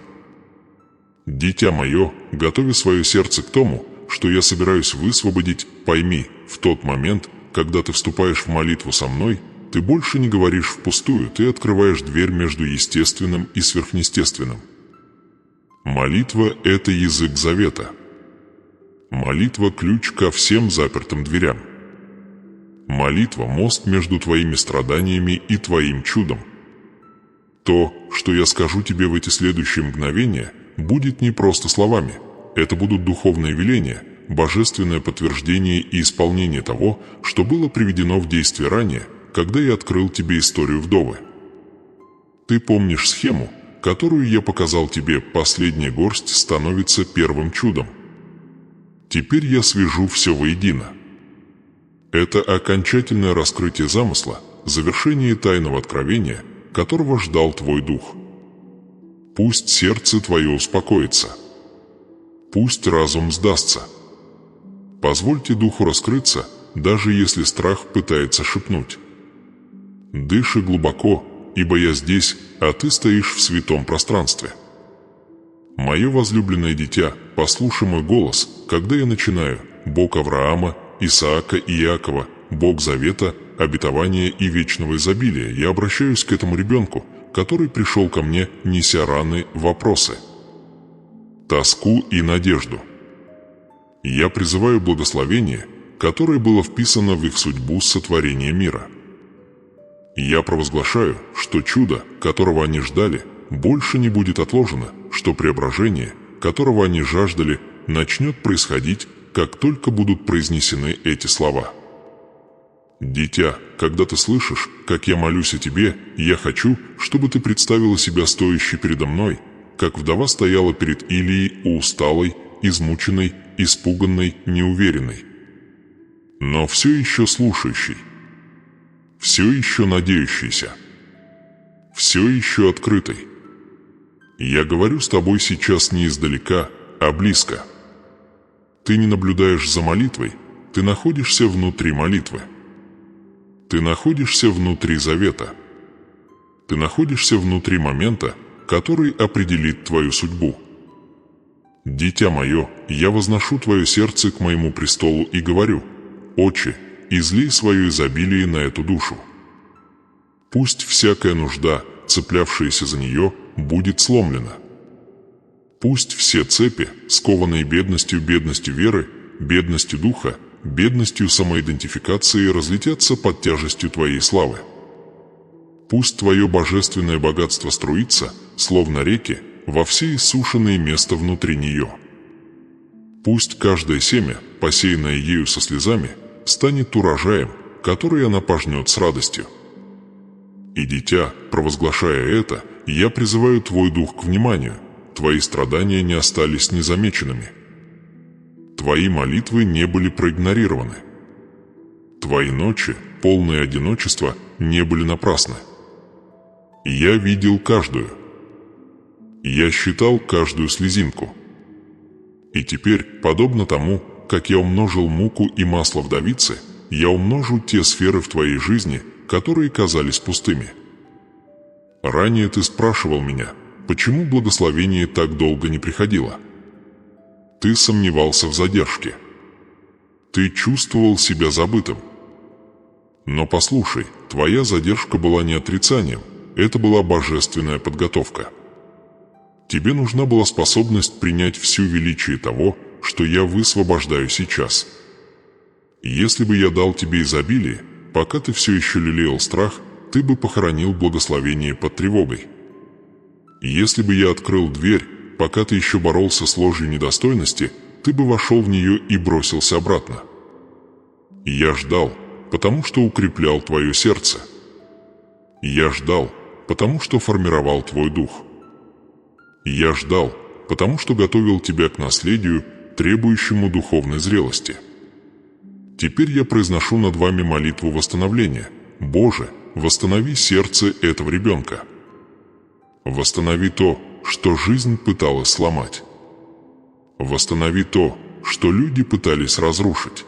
Дитя мое, готови свое сердце к тому, что я собираюсь высвободить, пойми, в тот момент, когда ты вступаешь в молитву со мной, ты больше не говоришь впустую, ты открываешь дверь между естественным и сверхъестественным. Молитва – это язык завета. Молитва – ключ ко всем запертым дверям. Молитва – мост между твоими страданиями и твоим чудом. То, что я скажу тебе в эти следующие мгновения, будет не просто словами. Это будут духовные веления, божественное подтверждение и исполнение того, что было приведено в действие ранее, когда я открыл тебе историю вдовы. Ты помнишь схему, которую я показал тебе, последняя горсть становится первым чудом. Теперь я свяжу все воедино. Это окончательное раскрытие замысла, завершение тайного откровения, которого ждал твой дух. Пусть сердце твое успокоится. Пусть разум сдастся. Позвольте духу раскрыться, даже если страх пытается шепнуть. Дыши глубоко, ибо я здесь, а ты стоишь в святом пространстве. Мое возлюбленное дитя, послушай мой голос, когда я начинаю: Бог Авраама, Исаака и Иакова, Бог Завета, обетования и вечного изобилия. Я обращаюсь к этому ребенку, который пришел ко мне, неся раны, вопросы, тоску и надежду. Я призываю благословение, которое было вписано в их судьбу с сотворения мира. Я провозглашаю, что чудо, которого они ждали, больше не будет отложено, что преображение, которого они жаждали, начнет происходить, как только будут произнесены эти слова. Дитя, когда ты слышишь, как я молюсь о тебе, я хочу, чтобы ты представила себя стоящей передо мной, как вдова стояла перед Илией, усталой, измученной, испуганной, неуверенной. Но все еще слушающей, все еще надеющейся, все еще открытой. Я говорю с тобой сейчас не издалека, а близко. Ты не наблюдаешь за молитвой, ты находишься внутри молитвы. Ты находишься внутри завета. Ты находишься внутри момента, который определит твою судьбу. Дитя мое, я возношу твое сердце к моему престолу и говорю: Отче, излей свое изобилие на эту душу. Пусть всякая нужда, цеплявшаяся за нее, будет сломлена. Пусть все цепи, скованные бедностью веры, бедностью духа, бедностью самоидентификации, разлетятся под тяжестью твоей славы. Пусть твое божественное богатство струится, словно реки, во все иссушенные места внутри нее. Пусть каждое семя, посеянное ею со слезами, станет урожаем, который она пожнет с радостью. И, дитя, провозглашая это, я призываю твой дух к вниманию. Твои страдания не остались незамеченными. Твои молитвы не были проигнорированы. Твои ночи, полные одиночества, не были напрасны. Я видел каждую. Я считал каждую слезинку. И теперь, подобно тому, как я умножил муку и масло вдовицы, я умножу те сферы в твоей жизни, которые казались пустыми. Ранее ты спрашивал меня, почему благословение так долго не приходило. Ты сомневался в задержке. Ты чувствовал себя забытым. Но послушай, твоя задержка была не отрицанием, это была божественная подготовка. Тебе нужна была способность принять всю величие того, что я высвобождаю сейчас. Если бы я дал тебе изобилие, пока ты все еще лелеял страх, ты бы похоронил благословение под тревогой. Если бы я открыл дверь, пока ты еще боролся с ложью недостойности, ты бы вошел в нее и бросился обратно. Я ждал, потому что укреплял твое сердце. Я ждал, потому что формировал твой дух. Я ждал, потому что готовил тебя к наследию, требующему духовной зрелости. Теперь я произношу над вами молитву восстановления. Боже, восстанови сердце этого ребенка. Восстанови то, что жизнь пыталась сломать. Восстанови то, что люди пытались разрушить.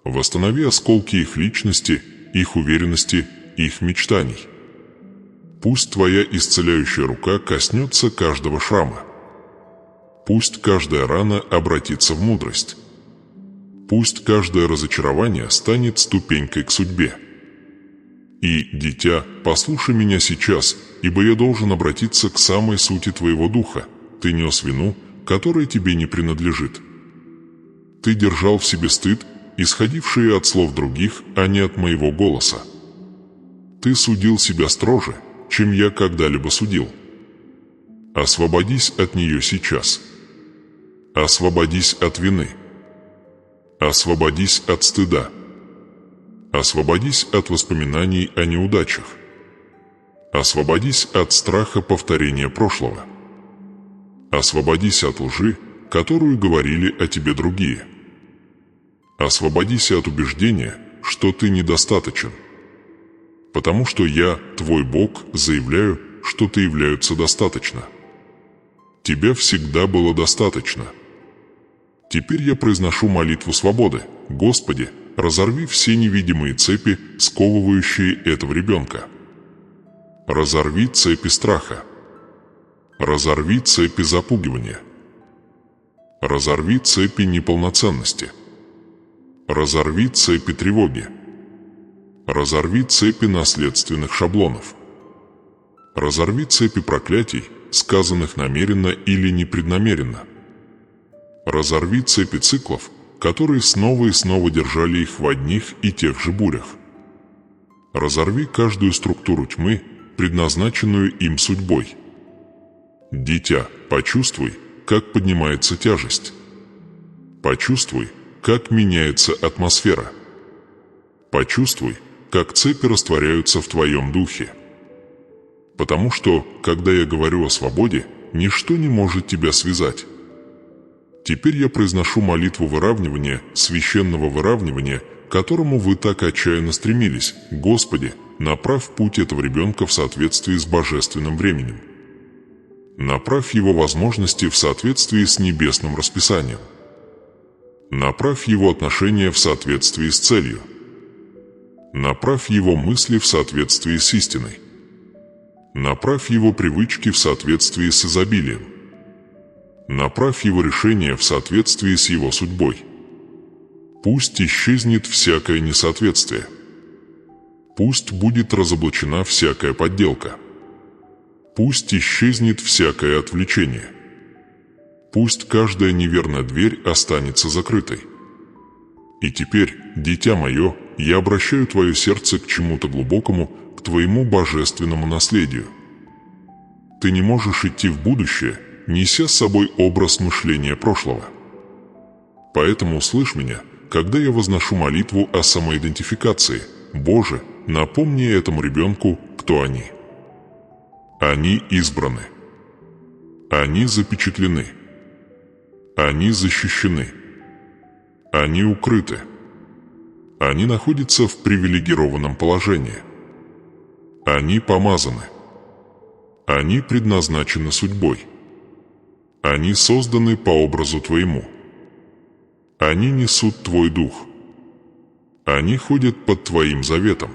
Восстанови осколки их личности, их уверенности, их мечтаний. Пусть твоя исцеляющая рука коснется каждого шрама. Пусть каждая рана обратится в мудрость. Пусть каждое разочарование станет ступенькой к судьбе. И, дитя, послушай меня сейчас, ибо я должен обратиться к самой сути твоего духа. Ты нес вину, которая тебе не принадлежит. Ты держал в себе стыд, исходивший от слов других, а не от моего голоса. Ты судил себя строже, чем я когда-либо судил. Освободись от нее сейчас. Освободись от вины. Освободись от стыда. Освободись от воспоминаний о неудачах. Освободись от страха повторения прошлого. Освободись от лжи, которую говорили о тебе другие. Освободись от убеждения, что ты недостаточен. Потому что я, твой Бог, заявляю, что ты являешься достаточно. Тебя всегда было достаточно. Теперь я произношу молитву свободы. Господи, разорви все невидимые цепи, сковывающие этого ребенка. Разорви цепи страха. Разорви цепи запугивания. Разорви цепи неполноценности. Разорви цепи тревоги. Разорви цепи наследственных шаблонов. Разорви цепи проклятий, сказанных намеренно или непреднамеренно. Разорви цепи циклов, которые снова и снова держали их в одних и тех же бурях. Разорви каждую структуру тьмы, предназначенную им судьбой. Дитя, почувствуй, как поднимается тяжесть. Почувствуй, как меняется атмосфера. Почувствуй, как цепи растворяются в твоем духе. Потому что, когда я говорю о свободе, ничто не может тебя связать. Теперь я произношу молитву выравнивания, священного выравнивания, к которому вы так отчаянно стремились. Господи, направь путь этого ребенка в соответствии с божественным временем. Направь его возможности в соответствии с небесным расписанием. Направь его отношения в соответствии с целью. Направь его мысли в соответствии с истиной. Направь его привычки в соответствии с изобилием. Направь его решения в соответствии с его судьбой. Пусть исчезнет всякое несоответствие. Пусть будет разоблачена всякая подделка. Пусть исчезнет всякое отвлечение. Пусть каждая неверная дверь останется закрытой. И теперь, дитя мое, я обращаю твое сердце к чему-то глубокому, к твоему божественному наследию. Ты не можешь идти в будущее, неся с собой образ мышления прошлого. Поэтому услышь меня, когда я возношу молитву о самоидентификации. Боже, напомни этому ребенку, кто они. Они избраны. Они запечатлены. Они защищены. Они укрыты. Они находятся в привилегированном положении. Они помазаны. Они предназначены судьбой. Они созданы по образу твоему. Они несут твой дух. Они ходят под твоим заветом.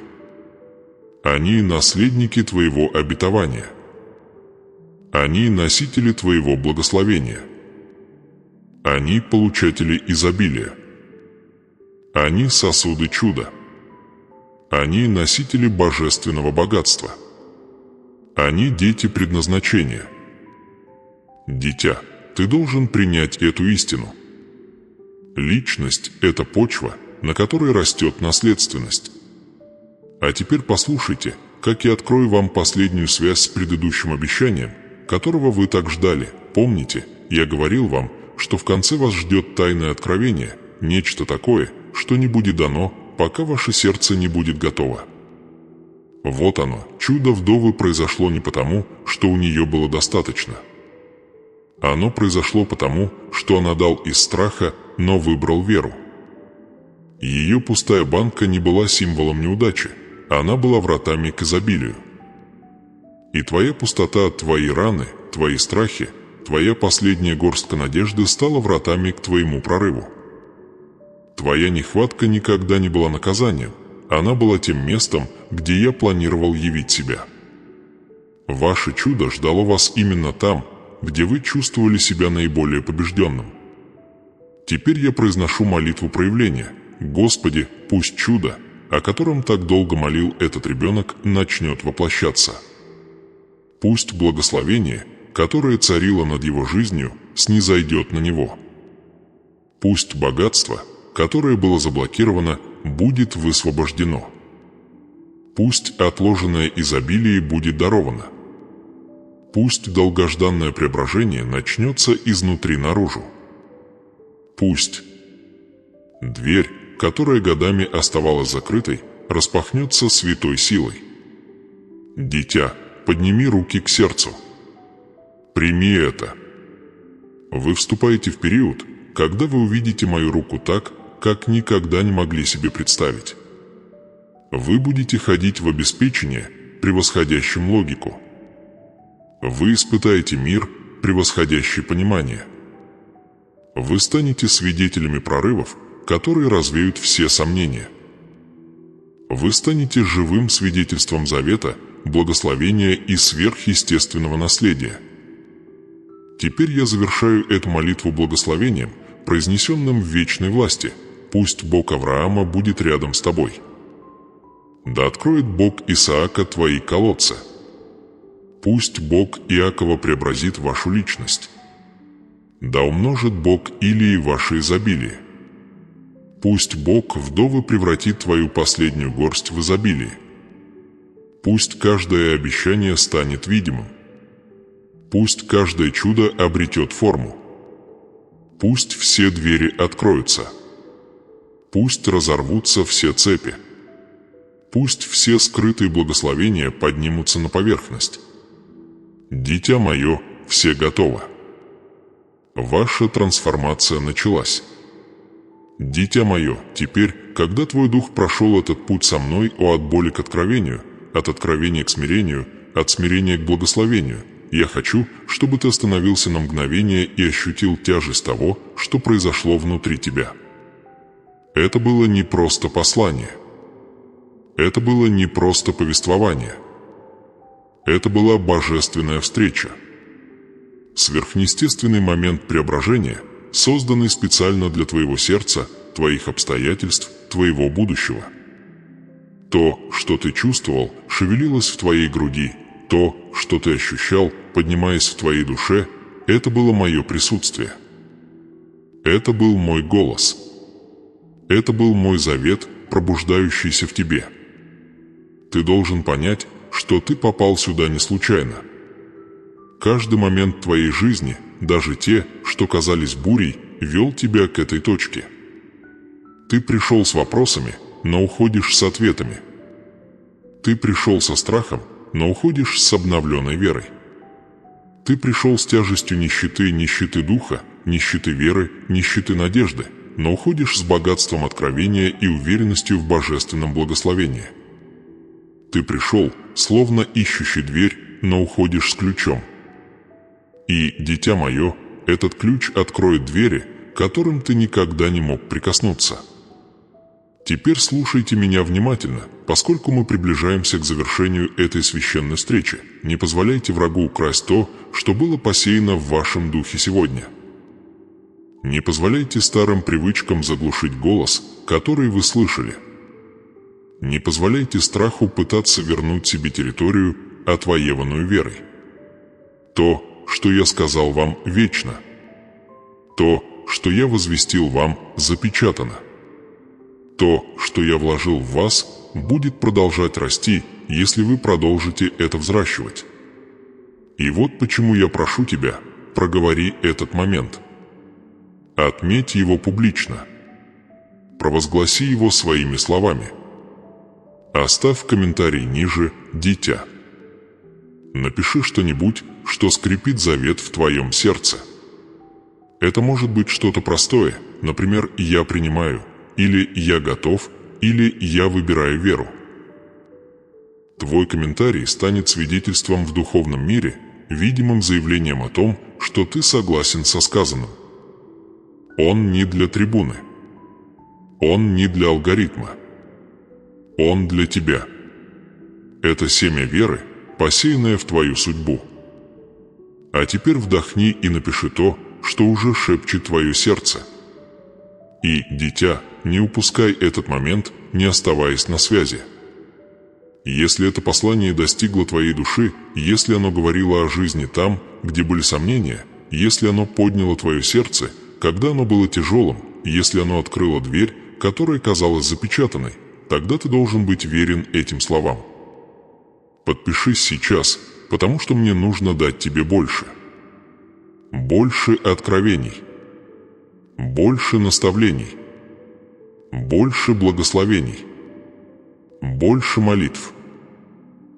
Они наследники твоего обетования. Они носители твоего благословения. Они получатели изобилия. Они сосуды чуда. Они носители божественного богатства. Они дети предназначения. Дитя, ты должен принять эту истину. Личность – это почва, на которой растет наследственность. А теперь послушайте, как я открою вам последнюю связь с предыдущим обещанием, которого вы так ждали. Помните, я говорил вам, что в конце вас ждет тайное откровение, нечто такое, что не будет дано, пока ваше сердце не будет готово. Вот оно, чудо вдовы произошло не потому, что у нее было достаточно. Оно произошло потому, что она дал из страха, но выбрал веру. Ее пустая банка не была символом неудачи, она была вратами к изобилию. И твоя пустота, твои раны, твои страхи, твоя последняя горстка надежды стала вратами к твоему прорыву. Твоя нехватка никогда не была наказанием, она была тем местом, где я планировал явить себя. Ваше чудо ждало вас именно там, где вы чувствовали себя наиболее побежденным. Теперь я произношу молитву проявления. Господи, пусть чудо, о котором так долго молил этот ребенок, начнет воплощаться. Пусть благословение, которое царило над его жизнью, снизойдет на него. Пусть богатство, которое было заблокировано, будет высвобождено. Пусть отложенное изобилие будет даровано. Пусть долгожданное преображение начнется изнутри наружу. Пусть дверь, которая годами оставалась закрытой, распахнется святой силой. Дитя, подними руки к сердцу. Прими это. Вы вступаете в период, когда вы увидите мою руку так, как никогда не могли себе представить. Вы будете ходить в обеспечение, превосходящем логику. Вы испытаете мир, превосходящий понимание. Вы станете свидетелями прорывов, которые развеют все сомнения. Вы станете живым свидетельством завета, благословения и сверхъестественного наследия. Теперь я завершаю эту молитву благословением, произнесенным в вечной власти. Пусть Бог Авраама будет рядом с тобой. Да откроет Бог Исаака твои колодцы. Пусть Бог Иакова преобразит вашу личность. Да умножит Бог Илии ваше изобилие. Пусть Бог вдовы превратит твою последнюю горсть в изобилие. Пусть каждое обещание станет видимым. Пусть каждое чудо обретет форму. Пусть все двери откроются. Пусть разорвутся все цепи. Пусть все скрытые благословения поднимутся на поверхность. Дитя мое, все готово. Ваша трансформация началась. Дитя мое, теперь, когда твой дух прошел этот путь со мной от боли к откровению, от откровения к смирению, от смирения к благословению, я хочу, чтобы ты остановился на мгновение и ощутил тяжесть того, что произошло внутри тебя. Это было не просто послание. Это было не просто повествование. Это была божественная встреча. Сверхъестественный момент преображения, созданный специально для твоего сердца, твоих обстоятельств, твоего будущего. То, что ты чувствовал, шевелилось в твоей груди. То, что ты ощущал, поднимаясь в твоей душе, это было мое присутствие. Это был мой голос. Это был мой завет, пробуждающийся в тебе. Ты должен понять, что ты попал сюда не случайно. Каждый момент твоей жизни, даже те, что казались бурей, вел тебя к этой точке. Ты пришел с вопросами, но уходишь с ответами. Ты пришел со страхом, но уходишь с обновленной верой. Ты пришел с тяжестью нищеты духа, нищеты веры, нищеты надежды, но уходишь с богатством откровения и уверенностью в божественном благословении. Ты пришел, словно ищущий дверь, но уходишь с ключом. И, дитя мое, этот ключ откроет двери, к которым ты никогда не мог прикоснуться. Теперь слушайте меня внимательно, поскольку мы приближаемся к завершению этой священной встречи. Не позволяйте врагу украсть то, что было посеяно в вашем духе сегодня. Не позволяйте старым привычкам заглушить голос, который вы слышали. Не позволяйте страху пытаться вернуть себе территорию, отвоеванную верой. То, что я сказал вам, вечно. То, что я возвестил вам, запечатано. То, что я вложил в вас, будет продолжать расти, если вы продолжите это взращивать. И вот почему я прошу тебя, проговори этот момент. Отметь его публично. Провозгласи его своими словами. Оставь комментарий ниже, дитя. Напиши что-нибудь, что скрепит завет в твоем сердце. Это может быть что-то простое, например, «я принимаю», или «я готов», или «я выбираю веру». Твой комментарий станет свидетельством в духовном мире, видимым заявлением о том, что ты согласен со сказанным. Он не для трибуны. Он не для алгоритма. Он для тебя. Это семя веры, посеянное в твою судьбу. А теперь вдохни и напиши то, что уже шепчет твое сердце. И, дитя, не упускай этот момент, не оставаясь на связи. Если это послание достигло твоей души, если оно говорило о жизни там, где были сомнения, если оно подняло твое сердце, когда оно было тяжелым, если оно открыло дверь, которая казалась запечатанной, тогда ты должен быть верен этим словам. Подпишись сейчас, потому что мне нужно дать тебе больше. Больше откровений. Больше наставлений. Больше благословений. Больше молитв.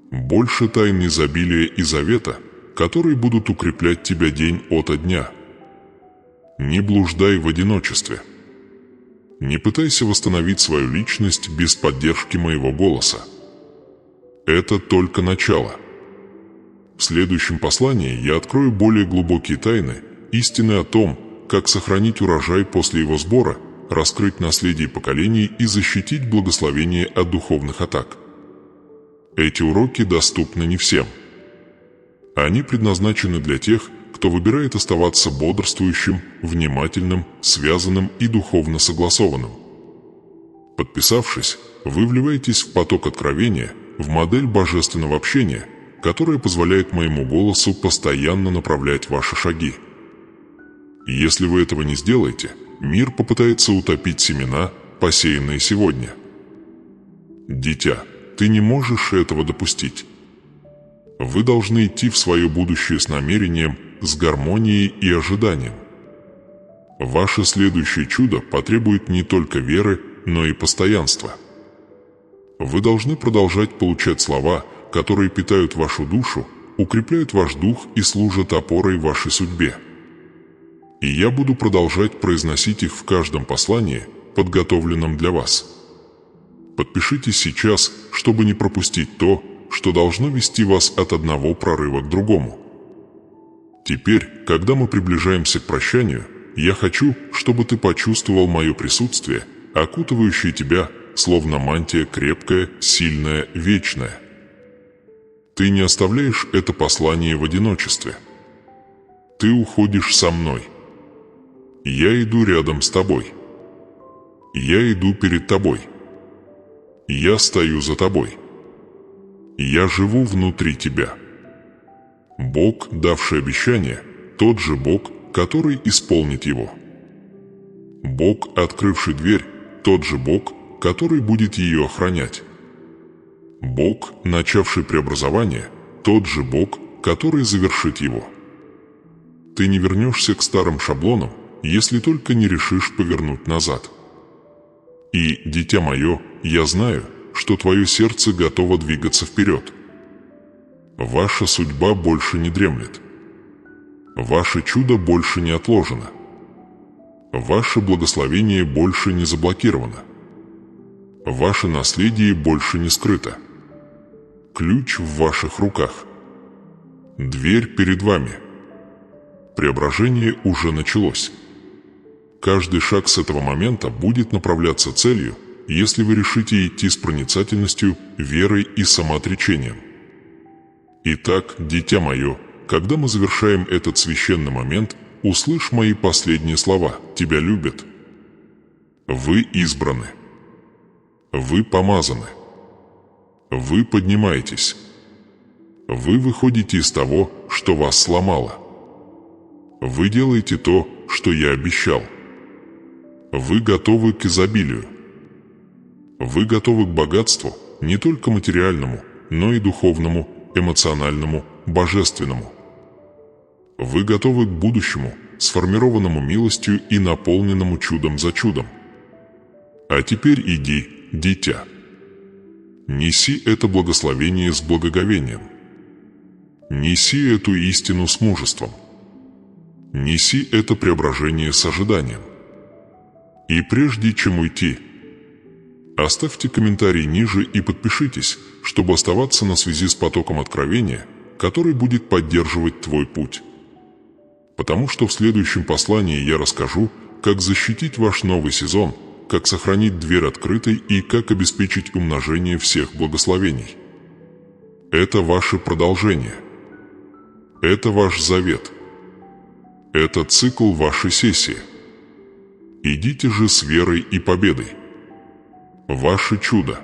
Больше тайн изобилия и завета, которые будут укреплять тебя день ото дня. Не блуждай в одиночестве. Не пытайся восстановить свою личность без поддержки моего голоса. Это только начало. В следующем послании я открою более глубокие тайны, истины о том, как сохранить урожай после его сбора, раскрыть наследие поколений и защитить благословение от духовных атак. Эти уроки доступны не всем. Они предназначены для тех, кто выбирает оставаться бодрствующим, внимательным, связанным и духовно согласованным. Подписавшись, вы вливаетесь в поток откровения, в модель божественного общения, которая позволяет моему голосу постоянно направлять ваши шаги. Если вы этого не сделаете, мир попытается утопить семена, посеянные сегодня. Дитя, ты не можешь этого допустить. Вы должны идти в свое будущее с намерением, с гармонией и ожиданием. Ваше следующее чудо потребует не только веры, но и постоянства. Вы должны продолжать получать слова, которые питают вашу душу, укрепляют ваш дух и служат опорой вашей судьбе. И я буду продолжать произносить их в каждом послании, подготовленном для вас. Подпишитесь сейчас, чтобы не пропустить то, что должно вести вас от одного прорыва к другому. Теперь, когда мы приближаемся к прощанию, я хочу, чтобы ты почувствовал мое присутствие, окутывающее тебя, словно мантия крепкая, сильная, вечная. Ты не оставляешь это послание в одиночестве. Ты уходишь со мной. Я иду рядом с тобой. Я иду перед тобой. Я стою за тобой. Я живу внутри тебя. Бог, давший обещание, тот же Бог, который исполнит его. Бог, открывший дверь, тот же Бог, который будет ее охранять. Бог, начавший преобразование, тот же Бог, который завершит его. Ты не вернешься к старым шаблонам, если только не решишь повернуть назад. И, дитя мое, я знаю, что твое сердце готово двигаться вперед. Ваша судьба больше не дремлет. Ваше чудо больше не отложено. Ваше благословение больше не заблокировано. Ваше наследие больше не скрыто. Ключ в ваших руках. Дверь перед вами. Преображение уже началось. Каждый шаг с этого момента будет направляться целью, если вы решите идти с проницательностью, верой и самоотречением. Итак, дитя мое, когда мы завершаем этот священный момент, услышь мои последние слова: тебя любят. Вы избраны. Вы помазаны. Вы поднимаетесь. Вы выходите из того, что вас сломало. Вы делаете то, что я обещал. Вы готовы к изобилию. Вы готовы к богатству, не только материальному, но и духовному, эмоциональному, божественному. Вы готовы к будущему, сформированному милостью и наполненному чудом за чудом. А теперь иди, дитя. Неси это благословение с благоговением. Неси эту истину с мужеством. Неси это преображение с ожиданием. И прежде чем уйти, оставьте комментарий ниже и подпишитесь, чтобы оставаться на связи с потоком откровения, который будет поддерживать твой путь. Потому что в следующем послании я расскажу, как защитить ваш новый сезон, как сохранить дверь открытой и как обеспечить умножение всех благословений. Это ваше продолжение. Это ваш завет. Это цикл вашей сессии. Идите же с верой и победой. Ваше чудо.